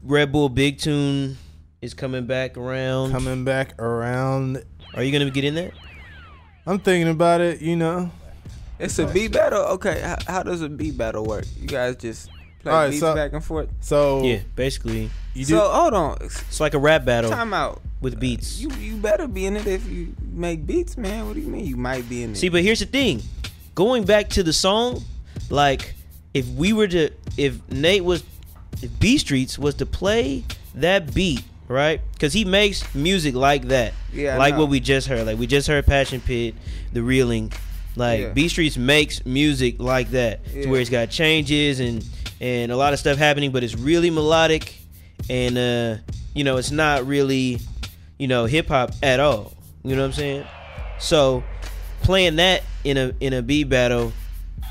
Red Bull Big Tune is coming back around. Are you gonna get in that? I'm thinking about it. You know, it's a beat battle. Okay, how does a beat battle work? You guys just play beats back and forth. So yeah, basically. Hold on. It's like a rap battle. Time out with beats. You better be in it if you make beats, man. What do you mean you might be in it? See, but here's the thing. Going back to the song, like if B Streets was to play that beat, right? Because he makes music like that. Yeah, like what we just heard. Like we just heard Passion Pit, The Reeling. Like B Streets makes music like that. To where it's got changes and a lot of stuff happening, but it's really melodic and it's not really, hip hop at all. You know what I'm saying? So playing that in a beat battle,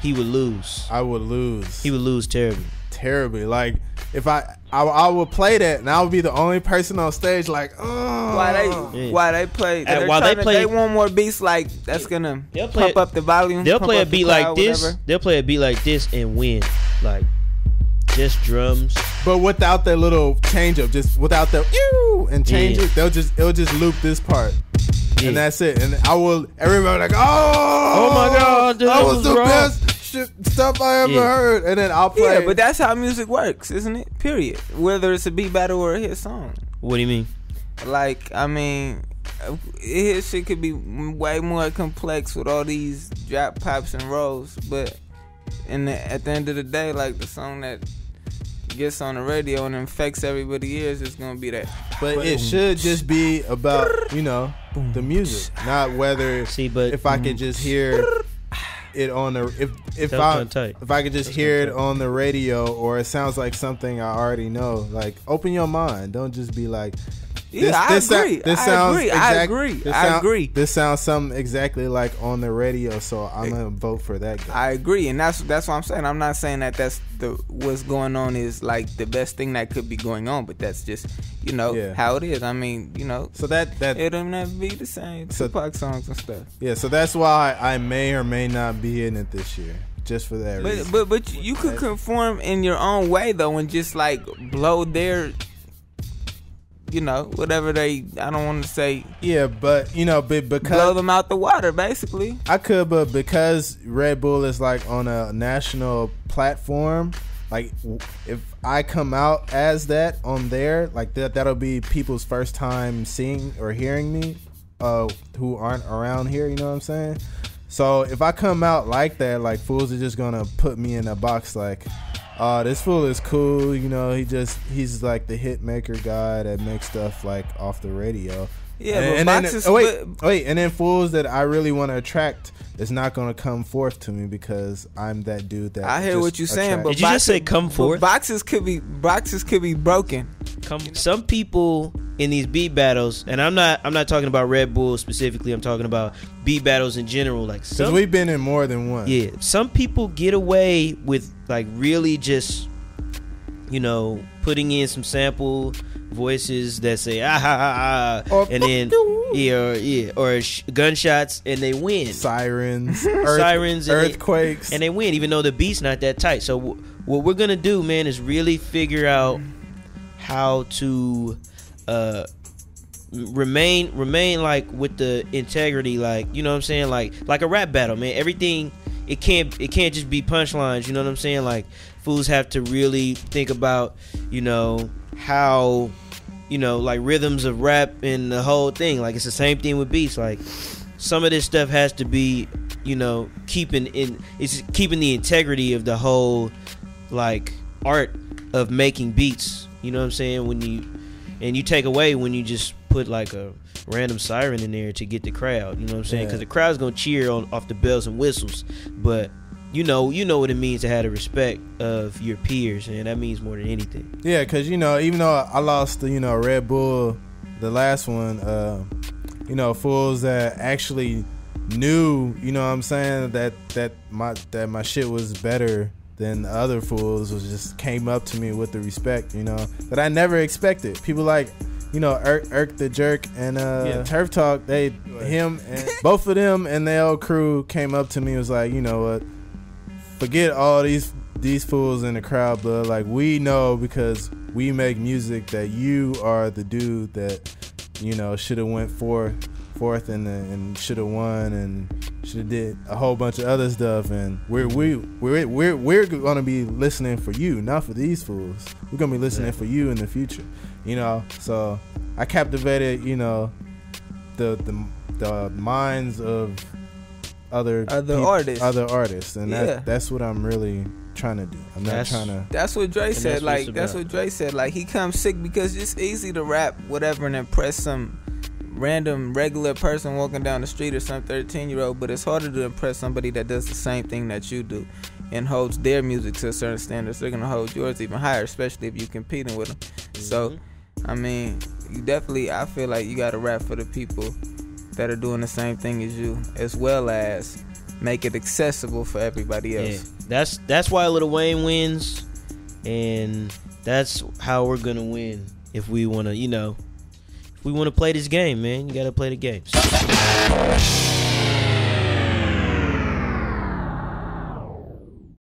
he would lose. I would lose. He would lose terribly. Like if I would play that, and I would be the only person on stage. Like, why they play? They want more beats. Like that's gonna pump up the volume. They'll play a beat like this. Whatever. They'll play a beat like this and win. Like just drums, but without that little change up. Just without the and change it. It'll just loop this part. Yeah. And that's it. And everybody like, oh my God, that was the best stuff I ever heard. And then I'll play. Yeah, but that's how music works, isn't it? Period. Whether it's a beat battle or a hit song. What do you mean? Like, I mean, hit shit could be way more complex with all these drop, pops, and rolls. But at the end of the day, like the song that gets on the radio and infects everybody's ears is gonna be that. But it should just be about the music, not whether. See, but if I could just hear it on the if I could just hear it on the radio, or it sounds like something I already know. Like, open your mind. Don't just be like. I agree. This sounds something exactly like on the radio, so I'm gonna vote for that guy. I agree, and that's what I'm saying. I'm not saying that that's what's going on is like the best thing that could be going on, but that's just how it is. I mean, so that it'll never be the same. Tupac songs and stuff. Yeah, so that's why I may or may not be in it this year. Just for that reason. But you could conform in your own way though, and just like blow their. Whatever I don't want to say. Yeah, but because blow them out the water, basically. I could, but because Red Bull is like on a national platform, like if I come out as that on there, like that'll be people's first time seeing or hearing me, who aren't around here. You know what I'm saying? So if I come out like that, like fools are just gonna put me in a box like. This fool is cool, he's like the hit maker guy that makes stuff like off the radio. Yeah, and then fools that I really want to attract is not going to come forth to me because I'm that dude that I hear what you're saying, but did you just say come forth? Boxes could be broken. Some people in these beat battles, and I'm not talking about Red Bull specifically. I'm talking about beat battles in general. Like, because we've been in more than one. Yeah, some people get away with like really just putting in some sample voices that say and then or gunshots, and they win. Sirens, earthquakes, and they win even though the beat's not that tight. So what we're gonna do, man, is really figure out how to remain like with the integrity, like what I'm saying, like a rap battle, man. Everything it can't just be punchlines, you know what I'm saying? Like fools have to really think about how like rhythms of rap and the whole thing. Like it's the same thing with beats. Like some of this stuff has to be keeping the integrity of the whole like art of making beats. You know what I'm saying? When you take away when you just put like a random siren in there to get the crowd. You know what I'm saying? Because the crowd's gonna cheer off the bells and whistles, but you know what it means to have the respect of your peers, and that means more than anything. Yeah, because even though I lost Red Bull, the last one, fools that actually knew, what I'm saying, that my shit was better than the other fools, was just came up to me with the respect, that I never expected. People like Irk the Jerk and Turf Talk, him and both of them and their old crew came up to me and was like, what, forget all these fools in the crowd, but like we know because we make music that you are the dude that, you know, should have went forth and should have won and should have did a whole bunch of other stuff, and we're gonna be listening for you, not for these fools. We're gonna be listening for you in the future, you know. So I captivated, you know, the minds of other artists, and that's what I'm really trying to do. I'm not trying to. That's what Dre said. Like that's what Dre said. Like he comes sick because it's easy to rap whatever and impress some random regular person walking down the street or some 13-year-old, but it's harder to impress somebody that does the same thing that you do and holds their music to a certain standard. So they're gonna hold yours even higher, especially if you're competing with them. So I mean, you definitely, I feel like you gotta rap for the people that are doing the same thing as you, as well as make it accessible for everybody else. Yeah, that's why Lil Wayne wins, and that's how we're gonna win if we wanna, you know, if we wanna play this game, man. You gotta play the game.